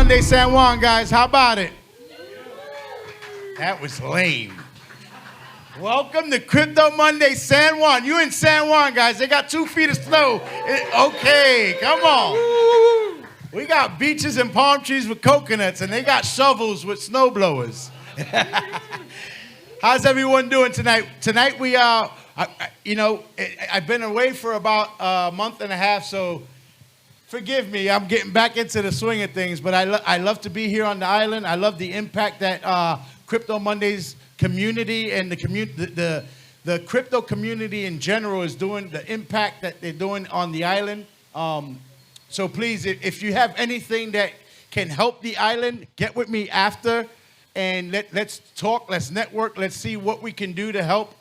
Monday San Juan, guys. How about it? That was lame. Welcome to Crypto Monday San Juan. You in San Juan, guys. They got 2 feet of snow. Okay, come on. We got beaches and palm trees with coconuts, and they got shovels with snow blowers. How's everyone doing tonight? Tonight we I've been away for about a month and a half, so forgive me. I'm getting back into the swing of things, but I love to be here on the island. I love the impact that Crypto Mondays community and the crypto community in general is doing, the impact that they're doing on the island. So please, if you have anything that can help the island, get with me after. And let's talk, let's network, let's see what we can do to help.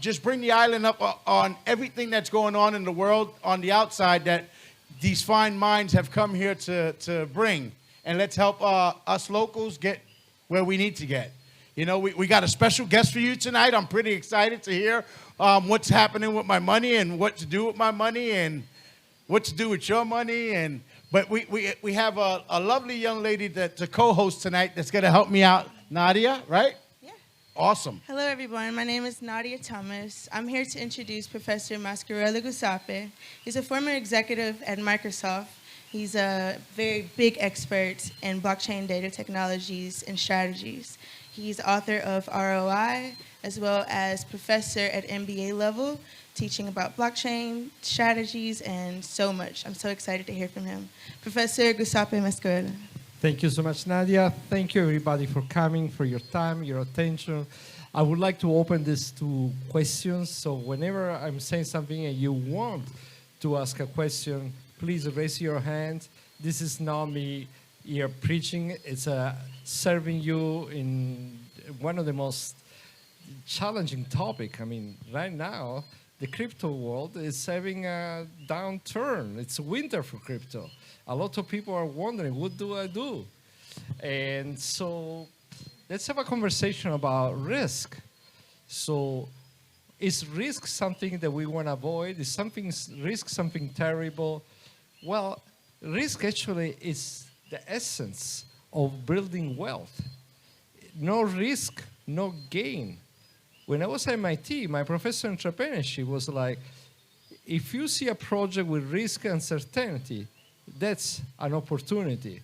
Just bring the island up on everything that's going on in the world on the outside that these fine minds have come here to bring. And let's help us locals get where we need to get. You know, we got a special guest for you tonight. I'm pretty excited to hear what's happening with my money and what to do with my money and what to do with your money. But we have a lovely young lady to co-host tonight that's going to help me out. Nadia, right? Yeah. Awesome. Hello, everyone. My name is Nadia Thomas. I'm here to introduce Professor Mascarella Giuseppe. He's a former executive at Microsoft. He's a very big expert in blockchain data technologies and strategies. He's author of ROI, as well as professor at MBA level, teaching about blockchain strategies and so much. I'm so excited to hear from him. Professor Giuseppe Mascarella. Thank you so much, Nadia. Thank you, everybody, for coming, for your time, your attention. I would like to open this to questions. So whenever I'm saying something and you want to ask a question, please raise your hand. This is not me here preaching. It's serving you in one of the most challenging topics. I mean, right now, the crypto world is having a downturn. It's winter for crypto. A lot of people are wondering, what do I do? And so let's have a conversation about risk. So is risk something that we want to avoid? Is risk something terrible? Well, risk actually is the essence of building wealth. No risk, no gain. When I was at MIT, my professor in entrepreneurship was like, if you see a project with risk and uncertainty, that's an opportunity.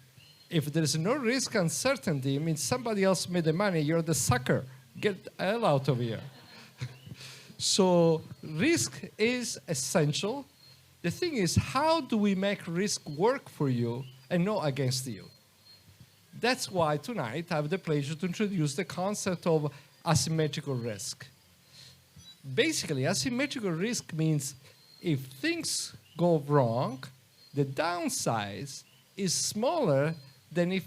If there's no risk and uncertainty, it means somebody else made the money, you're the sucker. Get the hell out of here. So risk is essential. The thing is, how do we make risk work for you and not against you? That's why tonight I have the pleasure to introduce the concept of asymmetrical risk. Basically, asymmetrical risk means if things go wrong, the downside is smaller than if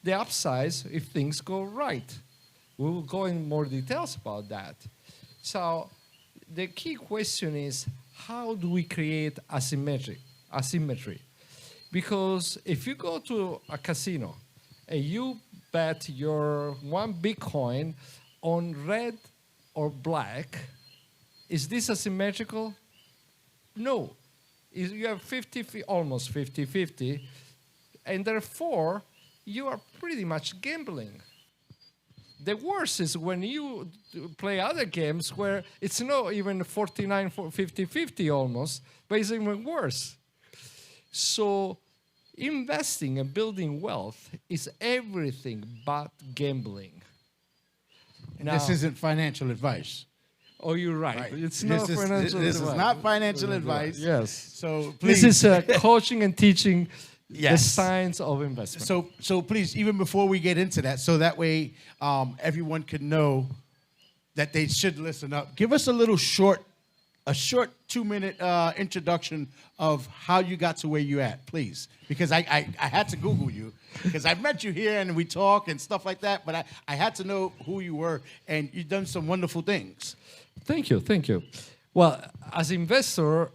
the upside if things go right. We will go in more details about that. So the key question is, how do we create asymmetry? Because if you go to a casino and you bet your 1 Bitcoin on red or black, is this asymmetrical? No. You have almost 50-50, and therefore you are pretty much gambling. The worst is when you play other games where it's not even 50-50 almost, but it's even worse. So investing and building wealth is everything but gambling. Now, this isn't financial advice. Oh, you're right. Right. It's not financial advice. This is not financial advice. Yes. So please. This is coaching and teaching the Yes. science of investment. So please, even before we get into that, so that way everyone can know that they should listen up. Give us a short 2-minute introduction of how you got to where you at, please. Because I had to Google you, because I've met you here and we talk and stuff like that, but I had to know who you were, and you've done some wonderful things. Thank you. Well, as investor,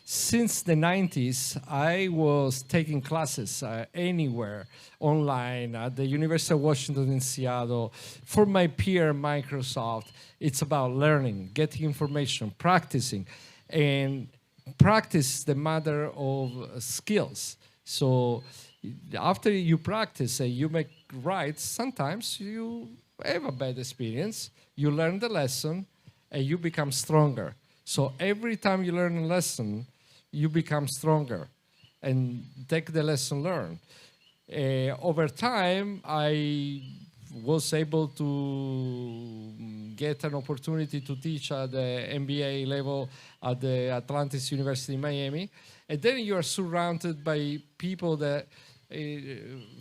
since the 90s, I was taking classes anywhere, online, at the University of Washington in Seattle, for my peer Microsoft. It's about learning, getting information, practicing. And practice is the mother of skills. So After you practice and you make right, sometimes you have a bad experience, you learn the lesson, and you become stronger. So every time you learn a lesson, you become stronger and take the lesson learned. Over time, I was able to get an opportunity to teach at the MBA level at the Atlantis University in Miami. And then you are surrounded by people that,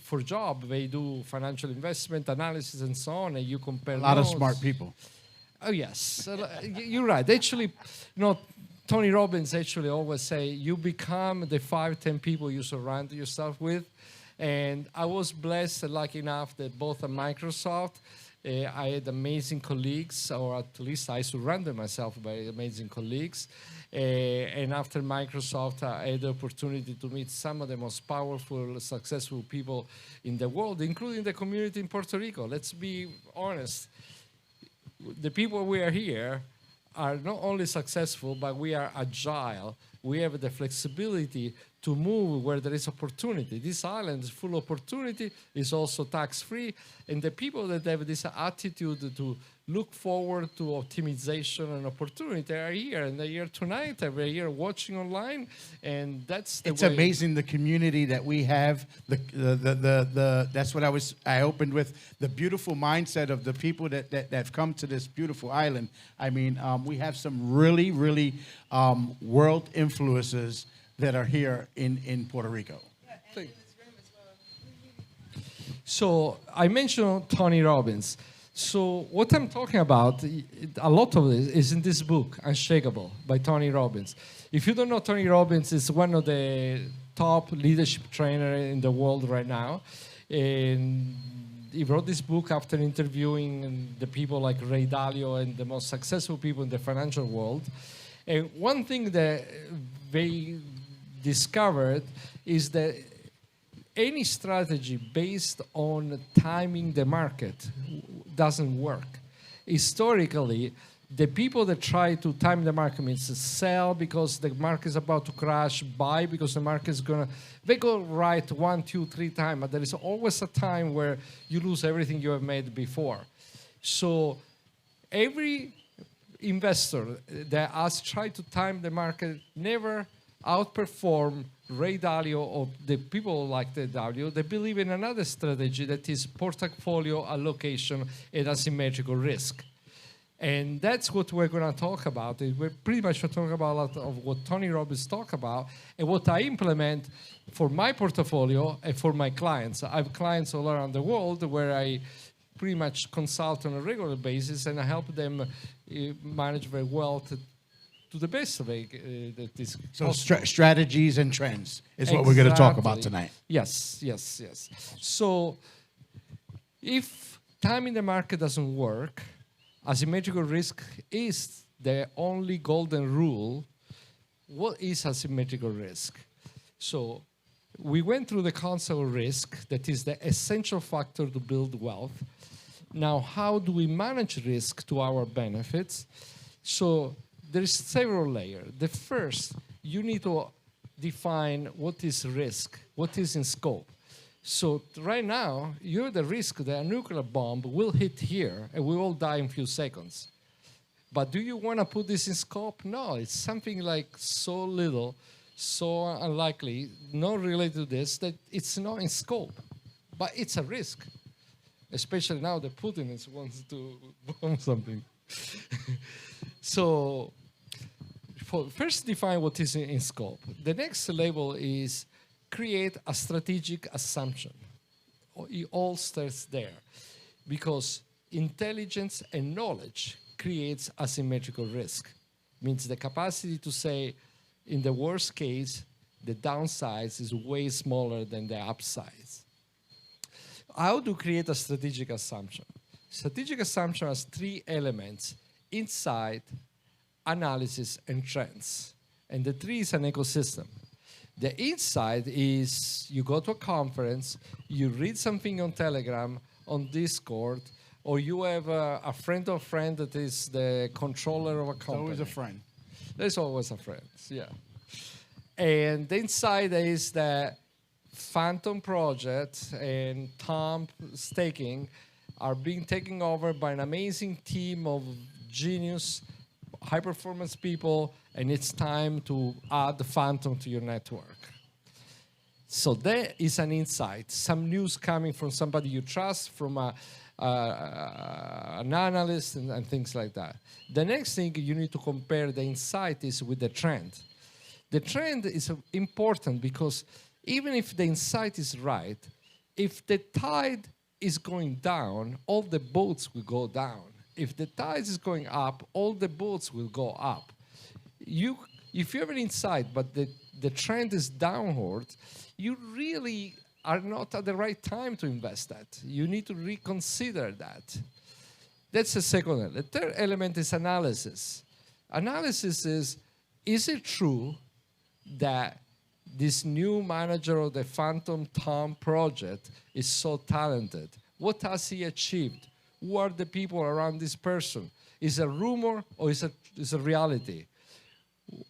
for job, they do financial investment analysis and so on, and you compare A lot of notes. smart people. Oh, yes. You're right. Actually, Tony Robbins actually always say, you become the 5-10 people you surround yourself with. And I was blessed and lucky enough that both at Microsoft, I had amazing colleagues, or at least I surrounded myself by amazing colleagues. And after Microsoft, I had the opportunity to meet some of the most powerful, successful people in the world, including the community in Puerto Rico. Let's be honest. The people we are here are not only successful, but we are agile. We have the flexibility to move where there is opportunity. This island is full of opportunity, is also tax-free, and the people that have this attitude to look forward to optimization and opportunity are here, and they're here tonight, they're here watching online, and that's the It's way. amazing the community that we have. That's what I opened with, the beautiful mindset of the people that have come to this beautiful island. I mean, we have some really world influencers that are here in Puerto Rico. So I mentioned Tony Robbins. So what I'm talking about, a lot of this is in this book, Unshakeable, by Tony Robbins. If you don't know, Tony Robbins is one of the top leadership trainers in the world right now. And he wrote this book after interviewing the people like Ray Dalio and the most successful people in the financial world. And one thing that they discovered is that any strategy based on timing the market doesn't work. Historically, the people that try to time the market means sell because the market is about to crash, buy because the market is gonna, they go right 1, 2, 3 times, but there is always a time where you lose everything you have made before. So every investor that has tried to time the market never outperform Ray Dalio or the people like the Dalio. They believe in another strategy that is portfolio allocation and asymmetrical risk. And that's what we're going to talk about. We're pretty much talking about a lot of what Tony Robbins talked about and what I implement for my portfolio and for my clients. I have clients all around the world where I pretty much consult on a regular basis and I help them manage their wealth to the best of it. That is So strategies and trends is what we're going to talk about tonight. Yes. So if timing the market doesn't work, asymmetrical risk is the only golden rule. What is asymmetrical risk? So we went through the concept of risk, that is the essential factor to build wealth. Now, how do we manage risk to our benefits? So there is several layers. The first, you need to define what is risk, what is in scope. So right now, you're the risk that a nuclear bomb will hit here and we all die in a few seconds. But do you want to put this in scope? No, it's something like so little, so unlikely, not related to this, that it's not in scope. But it's a risk, especially now that Putin wants to bomb something. So first define what is in scope. The next level is create a strategic assumption. It all starts there because intelligence and knowledge creates asymmetrical risk. Means the capacity to say, in the worst case, the downsides is way smaller than the upsides. How to create a strategic assumption? Strategic assumption has 3 elements: insight, analysis, and trends. And the 3 is an ecosystem. The insight is you go to a conference, you read something on Telegram, on Discord, or you have a friend of a friend that is the controller of a company. Always a friend. There's always a friend, yeah. And the insight is that Phantom Project and Tom Staking are being taken over by an amazing team of genius, high-performance people, and it's time to add the Phantom to your network. So there is an insight, some news coming from somebody you trust, from an analyst and things like that. The next thing you need to compare the insight is with the trend. The trend is important because even if the insight is right, if the tide is going down, all the boats will go down. If the tide is going up, all the boats will go up. If you have an insight, but the trend is downward, you really are not at the right time to invest that. You need to reconsider that. That's the second element. The third element is analysis. Analysis is it true that this new manager of the Phantom Tom project is so talented? What has he achieved? Who are the people around this person? Is it a rumor or is it a reality?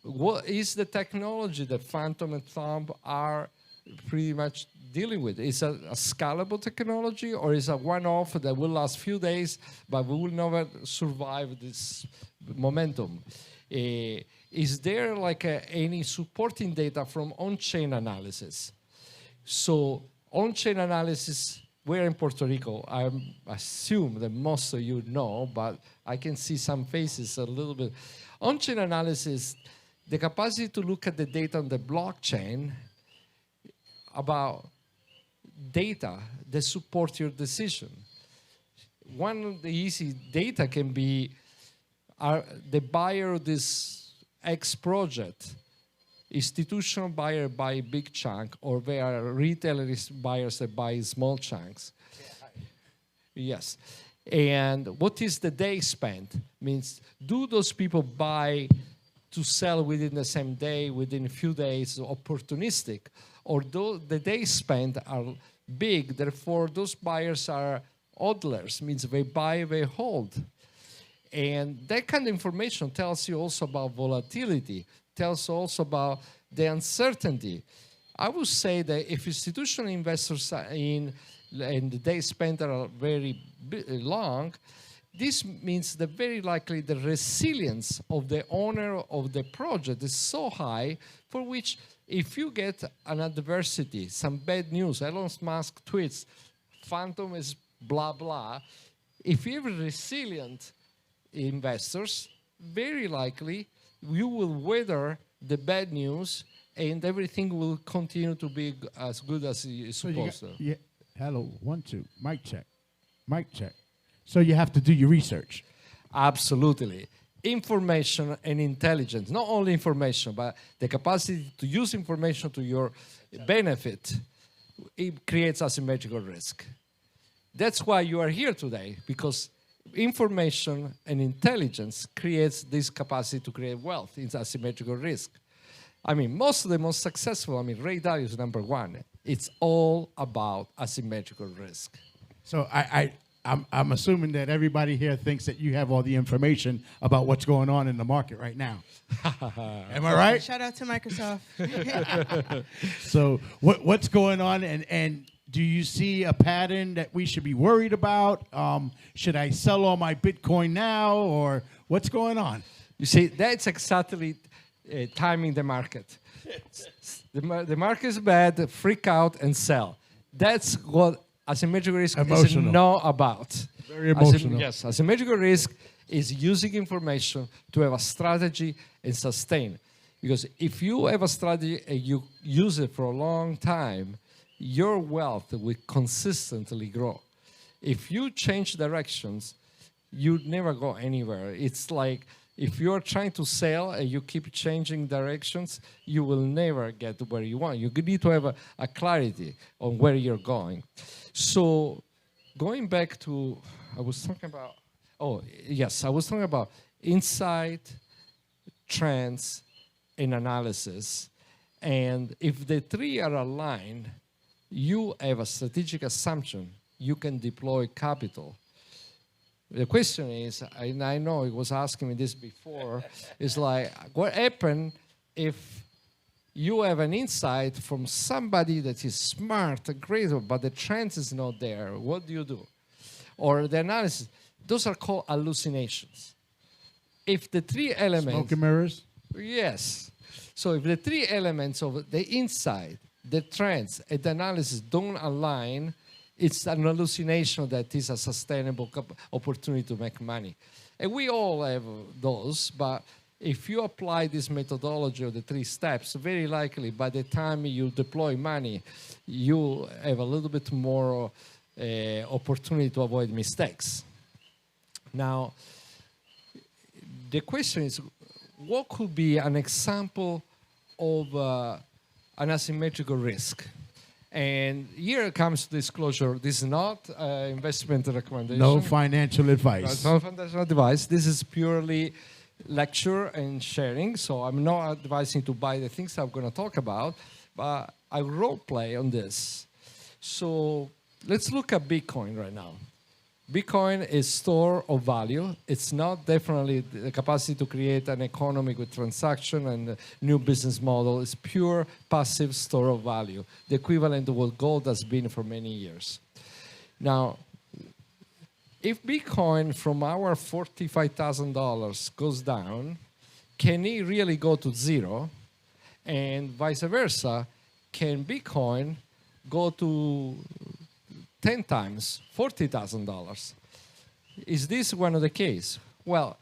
What is the technology that Phantom and Tom are pretty much dealing with? Is it a scalable technology or is it a one-off that will last few days but we will never survive this momentum? Is there like any supporting data from on-chain analysis? So on-chain analysis, we're in Puerto Rico. I assume that most of you know, but I can see some faces a little bit. On-chain analysis, the capacity to look at the data on the blockchain about data that support your decision. One of the easy data can be the buyer of this X project, institutional buyer buy a big chunk, or they are retailer buyers that buy small chunks. Yes. And what is the day spent? Means, do those people buy to sell within the same day, within a few days, opportunistic? Or the days spent are big, therefore those buyers are hodlers, means they buy, they hold. And that kind of information tells you also about volatility, tells also about the uncertainty. I would say that if institutional investors are in and the days spent are very long, this means that very likely the resilience of the owner of the project is so high, for which if you get an adversity, some bad news, Elon Musk tweets, Phantom is blah, blah. If you have resilient investors, very likely you will weather the bad news and everything will continue to be as good as it's supposed to. Yeah. Hello, 1, 2, mic check. Mic check. So you have to do your research. Absolutely. Information and intelligence, not only information, but the capacity to use information to your benefit, it creates asymmetrical risk. That's why you are here today, because information and intelligence creates this capacity to create wealth. It's asymmetrical risk. I mean, most of the most successful, Ray Dalio is number one. It's all about asymmetrical risk. So I'm assuming that everybody here thinks that you have all the information about what's going on in the market right now. Am I right? Shout out to Microsoft. So what's going on, and do you see a pattern that we should be worried about? Should I sell all my Bitcoin now, or what's going on? You see, that's exactly timing the market. The market is bad, freak out and sell. That's what asymmetrical risk is not about. Very emotional. Yes, asymmetrical risk is using information to have a strategy and sustain. Because if you have a strategy and you use it for a long time, your wealth will consistently grow. If you change directions, you never go anywhere. It's like if you're trying to sell and you keep changing directions, you will never get to where you want. You need to have a clarity on where you're going. So going back to, I was talking about insight, trends, and analysis. And if the three are aligned, you have a strategic assumption. You can deploy capital. The question is, and I know he was asking me this before, is like, what happens if you have an insight from somebody that is smart, great, but the trend is not there. What do? Or the analysis, those are called hallucinations. If the three elements... Smoke and mirrors? Yes. So if the three elements of the insight, the trends, and the analysis don't align, it's an hallucination that is a sustainable opportunity to make money. And we all have those, but if you apply this methodology of the 3 steps, very likely by the time you deploy money, you have a little bit more opportunity to avoid mistakes. Now, the question is, what could be an example of an asymmetrical risk? And here comes disclosure. This is not investment recommendation. No financial advice. No financial advice. This is purely lecture and sharing. So I'm not advising to buy the things I'm going to talk about, but I role play on this. So let's look at Bitcoin right now. Bitcoin is store of value. It's not definitely the capacity to create an economy with transaction and a new business model. It's pure passive store of value, the equivalent of what gold has been for many years. Now, if Bitcoin from our $45,000 goes down, can it really go to zero? And vice versa, can Bitcoin go to 10 times, $40,000. Is this one of the case? Well,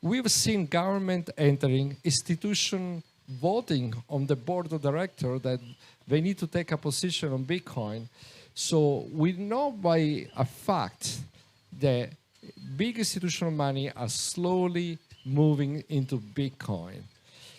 we've seen government entering, institution voting on the board of directors that they need to take a position on Bitcoin. So we know by a fact that big institutional money are slowly moving into Bitcoin.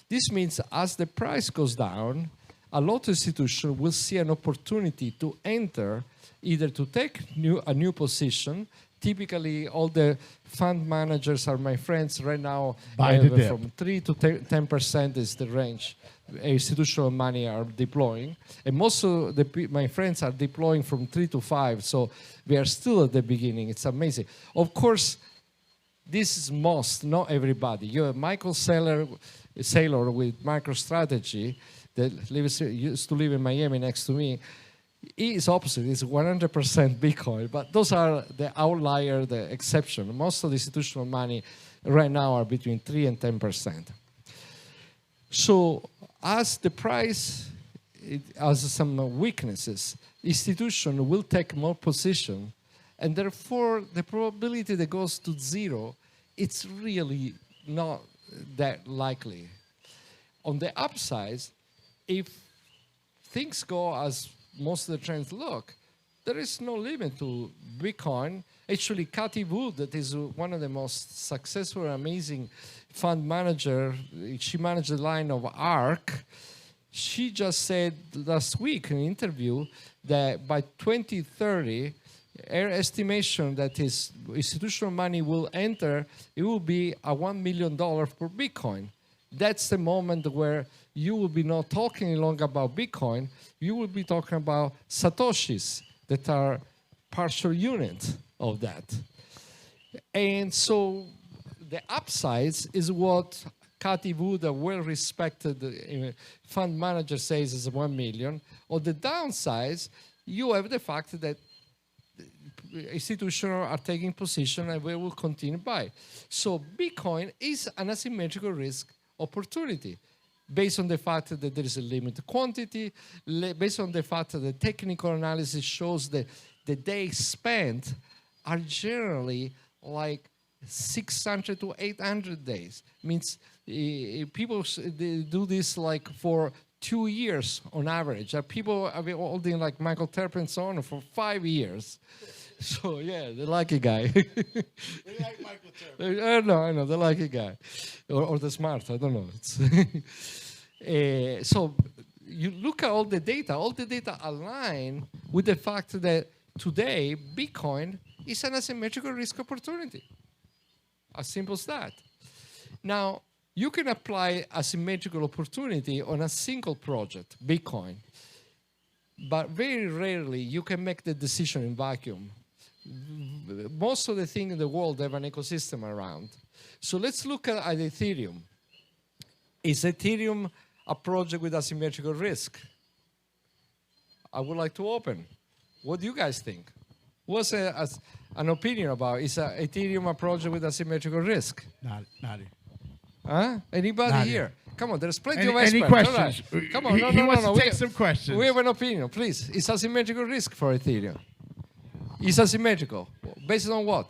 This means as the price goes down, a lot of institutions will see an opportunity to enter, either to take a new position. Typically, all the fund managers are my friends right now. From 3 to 10% is the range institutional money are deploying. And most of my friends are deploying from 3 to 5. So we are still at the beginning. It's amazing. Of course, this is most, not everybody. You have Michael Saylor with MicroStrategy that used to live in Miami next to me. He is opposite. It's 100% Bitcoin. But those are the outlier, the exception. Most of the institutional money right now are between 3 and 10%. So as the price has some weaknesses, institution will take more position, and therefore the probability that goes to zero, it's really not that likely. On the upside, if things go as most of the trends look, there is no limit to Bitcoin. Actually, Cathie Wood, that is one of the most successful and amazing fund manager, she managed the line of ARK. She just said last week in an interview that by 2030, her estimation that his institutional money will enter, it will be a $1 million per Bitcoin. That's the moment where you will be not talking any longer about Bitcoin, you will be talking about Satoshis that are partial units of that. And so the upsides is what Cathie Wood, a well-respected fund manager, says is 1 million. On the downsides, you have the fact that institutions are taking position and we will continue buy. So Bitcoin is an asymmetrical risk opportunity based on the fact that there is a limited quantity, based on the fact that the technical analysis shows that the days spent are generally like 600 to 800 days. Means people they do this like for 2 years on average. People are holding like Michael Terp and so on for 5 years. So yeah, the lucky guy. They like Michael Terp. I know, the lucky guy. Or the smart, I don't know. So you look at all the data align with the fact that today Bitcoin is an asymmetrical risk opportunity. As simple as that. Now, you can apply asymmetrical opportunity on a single project, Bitcoin, but very rarely you can make the decision in vacuum. Most of the things in the world have an ecosystem around. So let's look at Ethereum. Is Ethereum a project with asymmetrical risk? I would like to open. What do you guys think? What's an opinion about? Is Ethereum a project with asymmetrical risk? Not it. Huh? Anybody Not here? Come on, there's plenty of experts. Any questions? All right. Come on, He wants to We- take some questions. We have an opinion, please. Is asymmetrical risk for Ethereum? Is asymmetrical. Based on what?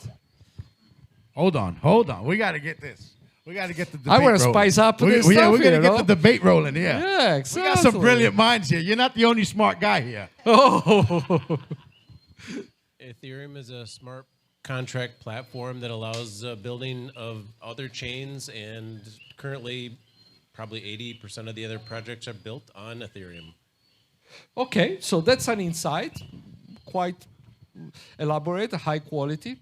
Hold on. We got to get this. We got to get the debate I want to rolling. spice up this Yeah, stuff we got to here, get no? the debate rolling here. Yeah, exactly. We got some brilliant minds here. You're not the only smart guy here. Oh, Ethereum is a smart contract platform that allows building of other chains, and currently probably 80% of the other projects are built on Ethereum. okay. So that's an insight, quite elaborate, high quality.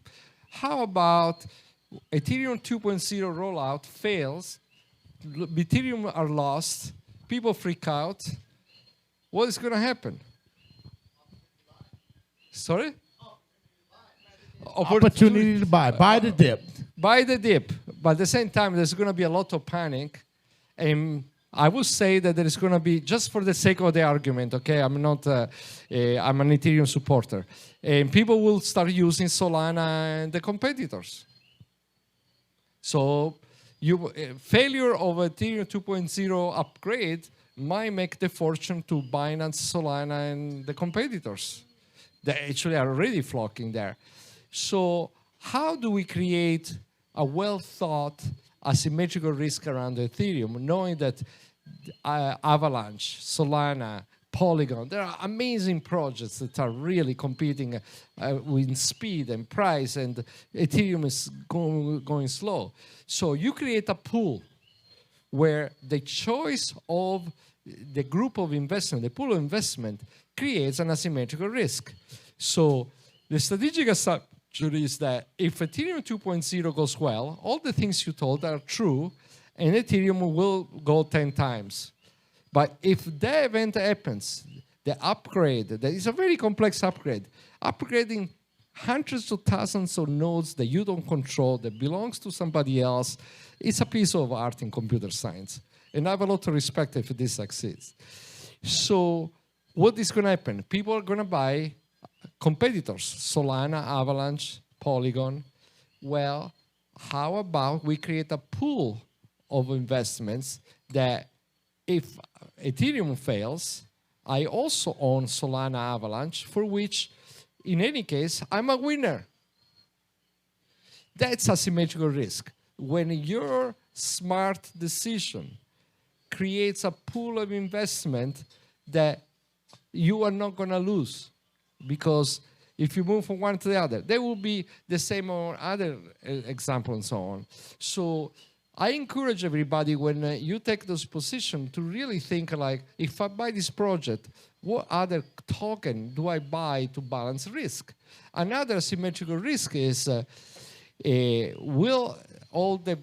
How about Ethereum 2.0 rollout fails, Ethereum are lost, people freak out. What is going to happen? Sorry? Opportunity to buy. Buy the dip. Buy the dip. But at the same time, there's going to be a lot of panic. And I would say that there is going to be, just for the sake of the argument, okay, I'm not, I'm an Ethereum supporter. And people will start using Solana and the competitors. So failure of Ethereum 2.0 upgrade might make the fortune to Binance, Solana, and the competitors. They actually are already flocking there. So how do we create a well-thought asymmetrical risk around Ethereum, knowing that Avalanche, Solana, Polygon, there are amazing projects that are really competing with speed and price, and Ethereum is going slow. So you create a pool where the choice of the group of investment, the pool of investment, creates an asymmetrical risk. So the strategic assumption is that if Ethereum 2.0 goes well, all the things you told are true, and Ethereum will go 10 times. But if that event happens, the upgrade, that is a very complex upgrade, upgrading hundreds of thousands of nodes that you don't control, that belongs to somebody else, it's a piece of art in computer science. And I have a lot of respect if this succeeds. So what is going to happen? People are going to buy competitors, Solana, Avalanche, Polygon. Well, how about we create a pool of investments that if Ethereum fails, I also own Solana Avalanche, for which, in any case, I'm a winner. That's asymmetrical risk. When your smart decision creates a pool of investment that you are not going to lose, because if you move from one to the other, there will be the same or other example and so on. So I encourage everybody, when you take this position, to really think like, if I buy this project, what other token do I buy to balance risk? Another symmetrical risk is, will all the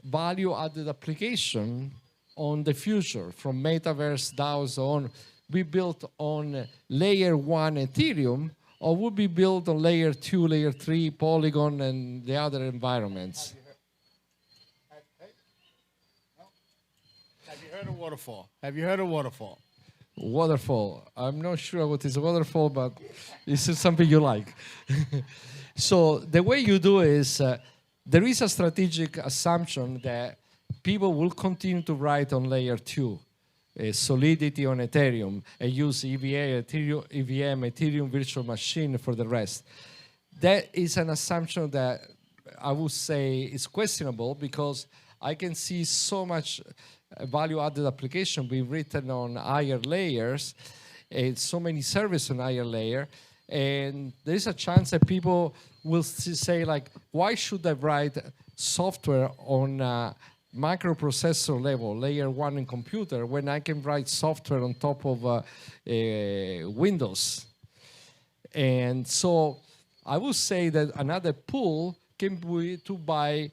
value-added application on the future, from metaverse, DAOs on, be built on layer 1 Ethereum, or will be built on layer 2, layer 3, Polygon, and the other environments? Have you heard of waterfall? Have you heard of waterfall? Waterfall. I'm not sure what is a waterfall, but this is something you like. So the way you do is, there is a strategic assumption that people will continue to write on layer 2, Solidity on Ethereum, and use EVM, Ethereum Virtual Machine for the rest. That is an assumption that I would say is questionable, because I can see so much value-added application being written on higher layers, and so many services on higher layer, and there is a chance that people will say, like, why should I write software on microprocessor level, layer 1 in computer, when I can write software on top of Windows? And so I would say that another pool can be to buy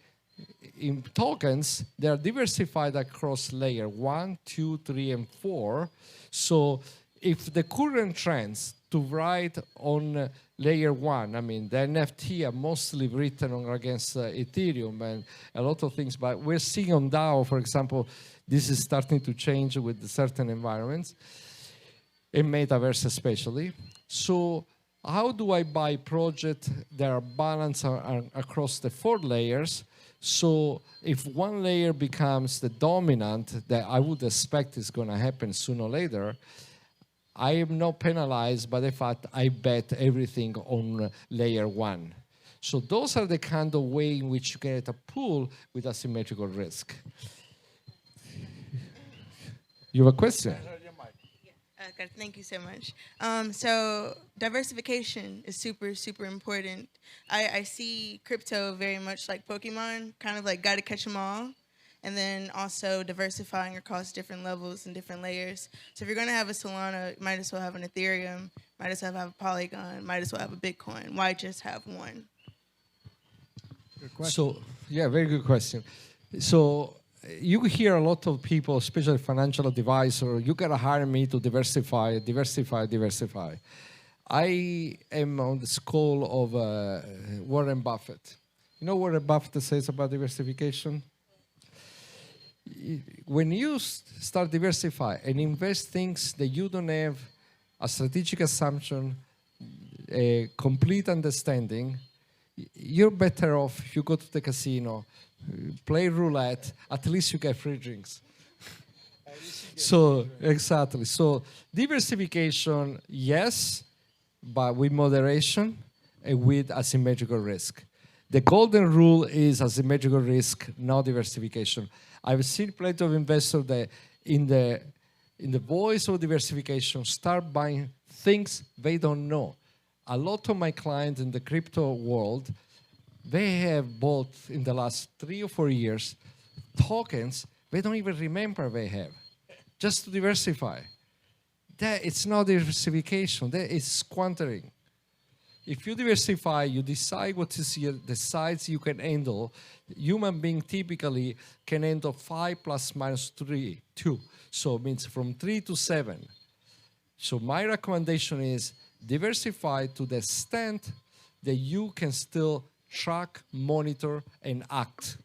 in tokens that are diversified across layer 1, 2, 3, and 4. So if the current trends to write on layer one. I mean, the NFT are mostly written on against Ethereum and a lot of things, but we're seeing on DAO, for example, this is starting to change with certain environments, in metaverse especially. So how do I buy projects that are balanced across the 4 layers? So if one layer becomes the dominant, that I would expect is going to happen sooner or later, I am not penalized by the fact I bet everything on layer 1. So those are the kind of way in which you get a pool with asymmetrical risk. You have a question? Okay, thank you so much. So diversification is super, super important. I see crypto very much like Pokemon, kind of like got to catch them all. And then also diversifying across different levels and different layers. So if you're going to have a Solana, you might as well have an Ethereum, might as well have a Polygon, might as well have a Bitcoin. Why just have one? Good question. So, yeah, very good question. So you hear a lot of people, especially financial advisor, you got to hire me to diversify. I am on the school of Warren Buffett. You know what Warren Buffett says about diversification? When you start diversify and invest things that you don't have a strategic assumption, a complete understanding, you're better off if you go to the casino, play roulette, at least you get free drinks. So, exactly. So, diversification, yes, but with moderation and with asymmetrical risk. The golden rule is asymmetrical risk, not diversification. I've seen plenty of investors that in the voice of diversification start buying things they don't know. A lot of my clients in the crypto world, they have bought in the last 3 or 4 years tokens they don't even remember they have, just to diversify. That it's not diversification, that is squandering. If you diversify, you decide what is the size you can handle. Human being typically can handle 5 plus minus 3, 2. So it means from 3 to 7. So my recommendation is diversify to the extent that you can still track, monitor, and act.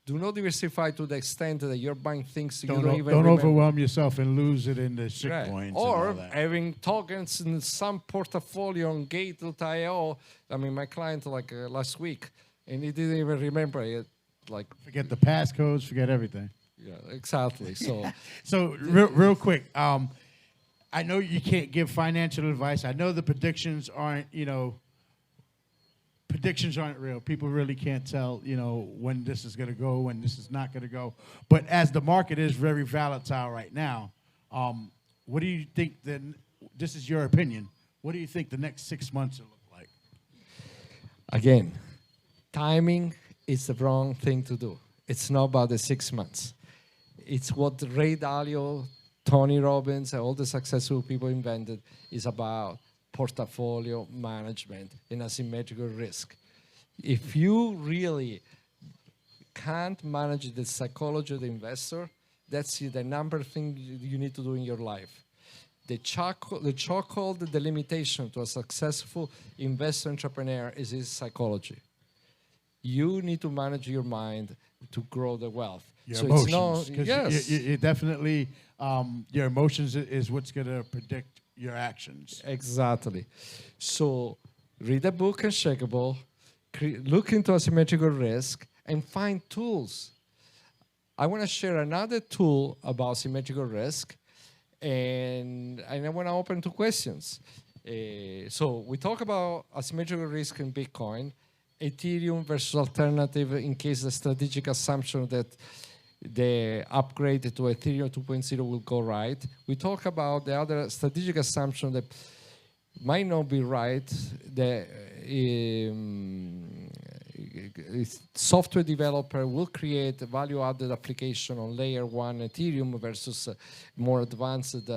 Do not diversify to the extent that you're buying things you don't even remember. Don't overwhelm yourself and lose it in the shit coins. Or and all that. having tokens in some portfolio on Gate.io. I mean, my client last week, and he didn't even remember it. Forget the passcodes, forget everything. Yeah, exactly. So, So real quick, I know you can't give financial advice. I know the predictions aren't real. People really can't tell, when this is going to go, when this is not going to go. But as the market is very volatile right now, what do you think this is your opinion, what do you think the next 6 months will look like? again, timing is the wrong thing to do. It's not about the 6 months. It's what Ray Dalio, Tony Robbins, and all the successful people invented is about portfolio management and asymmetrical risk. If you really can't manage the psychology of the investor, that's the number thing you need to do in your life. The chokehold, the limitation to a successful investor entrepreneur is his psychology. You need to manage your mind to grow the wealth. Your emotions. Yes. You definitely, your emotions is what's going to predict your actions. Exactly. So read a book, Unshakeable, look into asymmetrical risk, and find tools. I want to share another tool about symmetrical risk, and I want to open to questions. So we talk about asymmetrical risk in Bitcoin, Ethereum versus alternative in case the strategic assumption that the upgrade to Ethereum 2.0 will go right. We talk about the other strategic assumption that might not be right, the software developer will create a value-added application on layer 1 Ethereum versus more advanced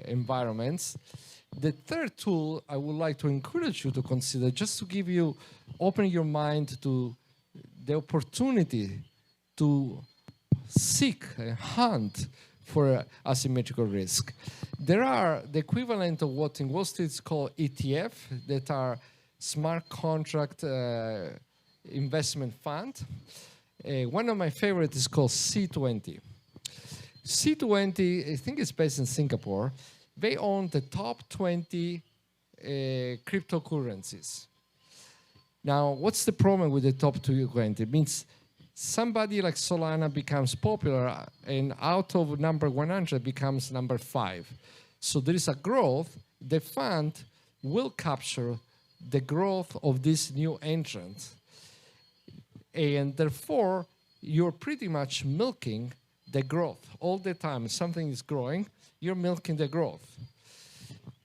environments. The third tool I would like to encourage you to consider, just to give you, open your mind to the opportunity to seek and hunt for asymmetrical risk. There are the equivalent of what in Wall Street is called ETF, that are smart contract investment fund. One of my favorites is called C20. C20, I think it's based in Singapore. They own the top 20 cryptocurrencies. Now, what's the problem with the top 20? It means somebody like Solana becomes popular, and out of number 100 becomes number 5. So there is a growth. The fund will capture the growth of this new entrant. And therefore, you're pretty much milking the growth all the time. Something is growing, you're milking the growth.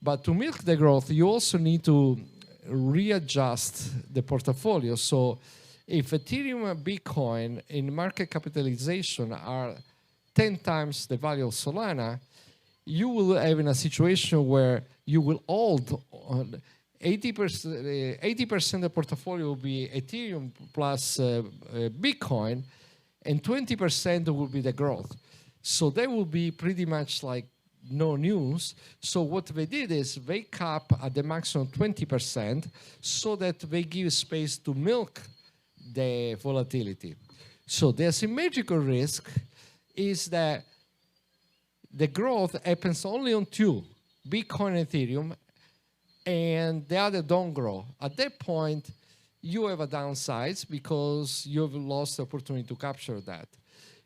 But to milk the growth, you also need to readjust the portfolio. So if Ethereum and Bitcoin in market capitalization are 10 times the value of Solana, you will have in a situation where you will hold 80% of the portfolio will be Ethereum plus Bitcoin, and 20% will be the growth. So they will be pretty much like no news. So what they did is they cap at the maximum 20% so that they give space to milk the volatility. So the asymmetrical risk is that the growth happens only on two, Bitcoin and Ethereum, and the other don't grow. At that point, you have a downside because you've lost the opportunity to capture that.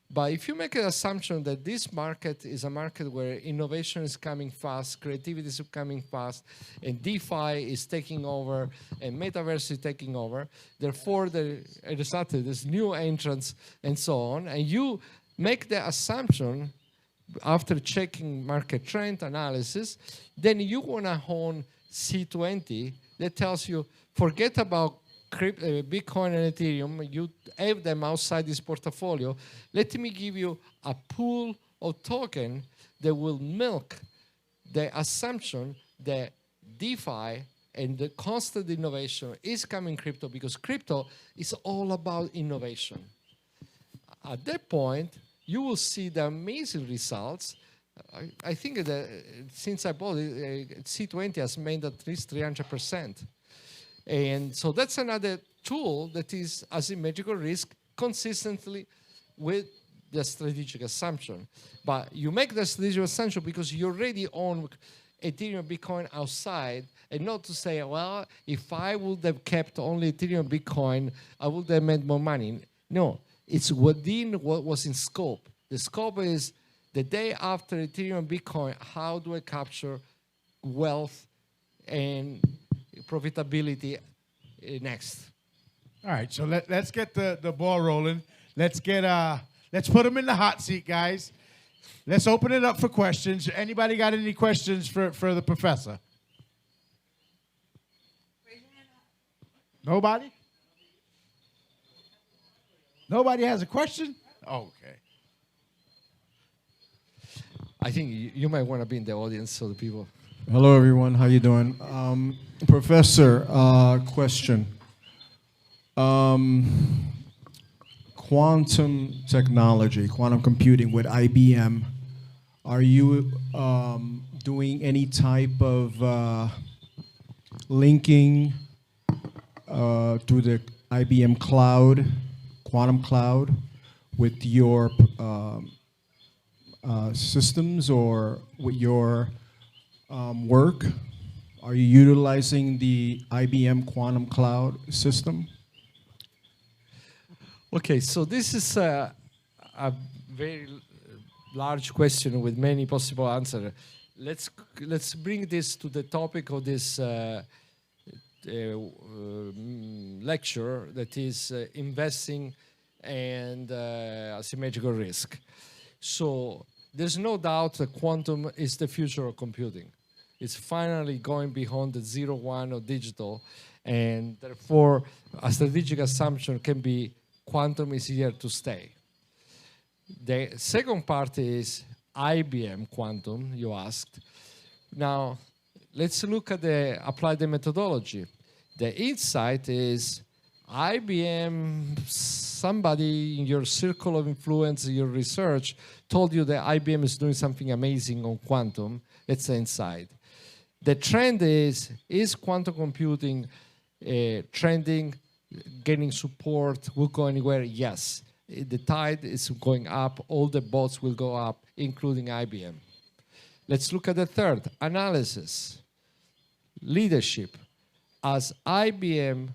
But if you make an assumption that this market is a market where innovation is coming fast, creativity is coming fast, and DeFi is taking over, and metaverse is taking over, therefore there's new entrants and so on, and you make the assumption after checking market trend analysis, then you want to own C20 that tells you, forget about Bitcoin and Ethereum, you have them outside this portfolio. Let me give you a pool of token that will milk the assumption that DeFi and the constant innovation is coming crypto, because crypto is all about innovation. At that point, you will see the amazing results. I think that since I bought it, C20 has made at least 300%. And so that's another tool that is asymmetrical risk consistently with the strategic assumption. But you make the strategic assumption because you already own Ethereum, Bitcoin outside, and not to say, well, if I would have kept only Ethereum, Bitcoin, I would have made more money. No, it's within what was in scope. The scope is the day after Ethereum, Bitcoin, how do I capture wealth and profitability next? All right, so let's get the ball rolling. Let's put them in the hot seat, guys. Let's open it up for questions. Anybody got any questions for the professor? Nobody? Nobody has a question? Okay. I think you might want to be in the audience so the people... Hello, everyone. How you doing? Professor, question. Quantum technology, quantum computing with IBM, are you doing any type of linking to the IBM cloud, quantum cloud, with your systems or with your work? Are you utilizing the IBM quantum cloud system? Okay, so this is a very large question with many possible answers. Let's bring this to the topic of this lecture, that is investing and asymmetrical risk. So there's no doubt that quantum is the future of computing. It's finally going beyond the 0-1 of digital, and therefore a strategic assumption can be quantum is here to stay. The second part is IBM quantum, you asked. Now, let's look at apply the methodology. The insight is IBM, somebody in your circle of influence, your research, told you that IBM is doing something amazing on quantum. It's inside. The trend is quantum computing trending, gaining support, will go anywhere? Yes. The tide is going up, all the boats will go up, including IBM. Let's look at the third, analysis, leadership. As IBM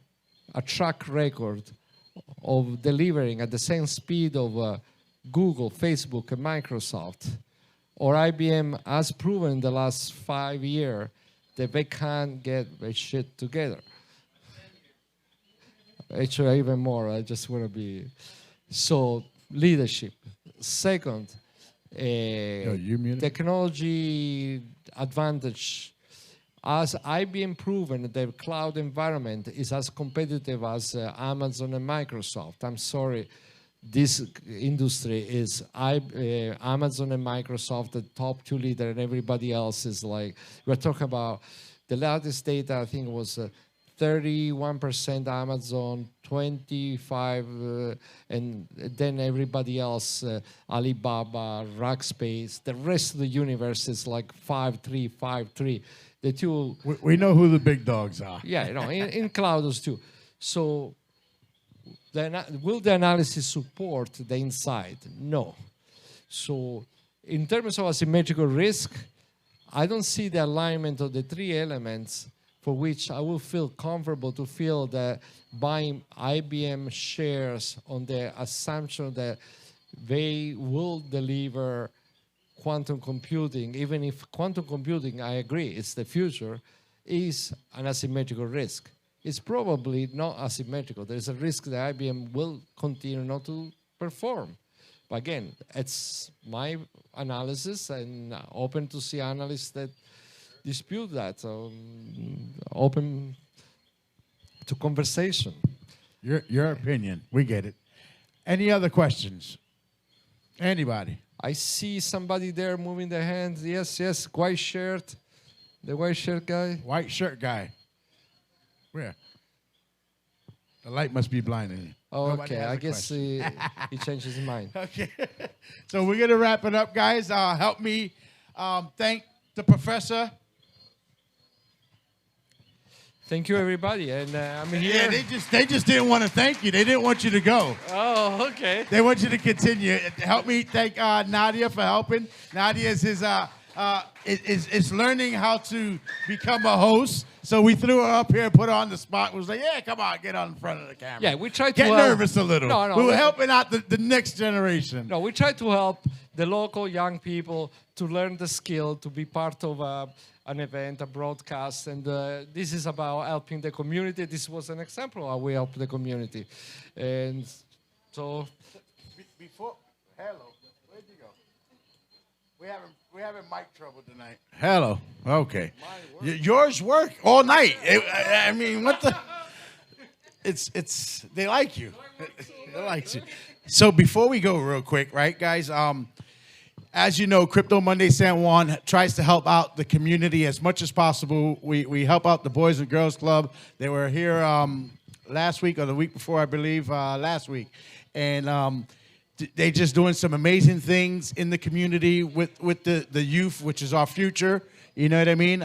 a track record of delivering at the same speed of Google, Facebook, and Microsoft, or IBM has proven in the last 5 years that they can't get their shit together. Actually, even more, I just want to be... So, leadership. Second, technology advantage. As IBM proven, the cloud environment is as competitive as Amazon and Microsoft. I'm sorry, this industry is Amazon and Microsoft, the top two leader, and everybody else is like, we're talking about the latest data, I think was 31% Amazon, 25%, and then everybody else, Alibaba, Rackspace, the rest of the universe is like 5-3, 5-3. The two... We know who the big dogs are. Yeah, in clouds too. So will the analysis support the inside? No. So in terms of asymmetrical risk, I don't see the alignment of the three elements for which I will feel comfortable to feel that buying IBM shares on the assumption that they will deliver quantum computing, even if quantum computing, I agree, it's the future, is an asymmetrical risk. It's probably not asymmetrical. There's a risk that IBM will continue not to perform. But again, it's my analysis, and open to see analysts that dispute that. So open to conversation. Your opinion, we get it. Any other questions? Anybody? I see somebody there moving their hands. Yes, yes, white shirt. The white shirt guy. White shirt guy. Where? The light must be blinding you. Oh, Nobody okay, has I a guess he changed his mind. Okay. So we're going to wrap it up, guys. Help me thank the professor. Thank you, everybody, and I'm here. Yeah, they just didn't want to thank you. They didn't want you to go. Oh, okay. They want you to continue. Help me thank Nadia for helping. Nadia is learning how to become a host. So we threw her up here and put her on the spot. We was like, yeah, come on, get on the front of the camera. Yeah, we tried to get nervous a little. No, we were helping out the next generation. No, we tried to help the local young people to learn the skill, to be part of an event, a broadcast, and this is about helping the community. This was an example of how we help the community. And so... Hello, where'd you go? We're having mic trouble tonight. Hello, okay. Yours work all night. I mean, what the... It's they like you. They like you. So before we go real quick, right, guys, as you know, Crypto Monday San Juan tries to help out the community as much as possible. We help out the Boys and Girls Club. They were here last week or the week before, I believe, last week. And they just doing some amazing things in the community with the youth, which is our future. You know what I mean?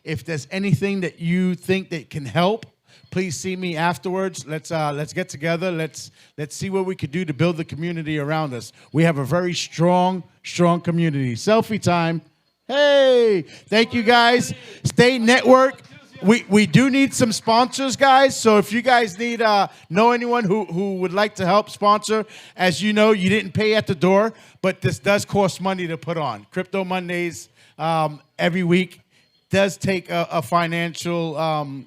If there's anything that you think that can help, please see me afterwards. Let's get together. Let's see what we could do to build the community around us. We have a very strong community. Selfie time. Hey, thank you guys. Stay network. We do need some sponsors, guys. So if you guys need know anyone who would like to help sponsor, as you know, you didn't pay at the door, but this does cost money to put on. Crypto Mondays every week does take a financial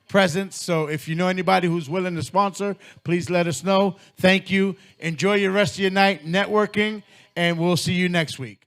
presence. So if you know anybody who's willing to sponsor, please let us know. Thank you. Enjoy your rest of your night networking, and we'll see you next week.